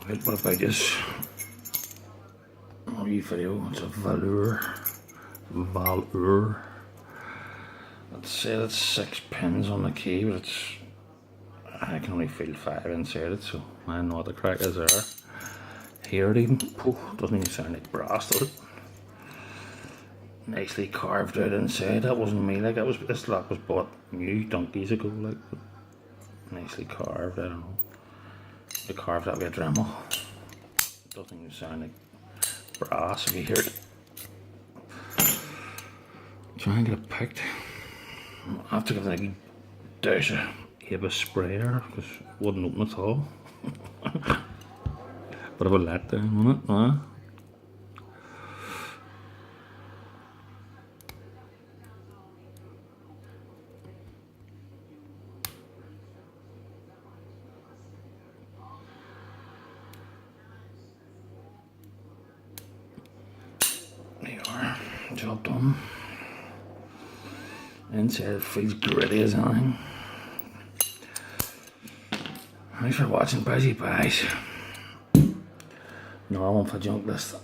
Right, what about this? Oh, you video, it's a Valor. Valor. Let's say that's 6 pins on the key, but I can only feel 5 inside it, so I don't know what the crack is there. Hear it even. Doesn't even sound like brass, does it? Nicely carved out inside. That wasn't me, like this lock was bought new donkeys ago, like, but nicely carved. I don't know. They carved that with a Dremel. Doesn't even sound like brass if you hear it. Try and get it picked. I have to give it a douse of Ava sprayer because it wouldn't open at all. Bit of a letdown, wasn't it? Huh? There you are, job done. Inside it feels gritty as anything. Thanks for watching, Busy Pies. Normal for junk list.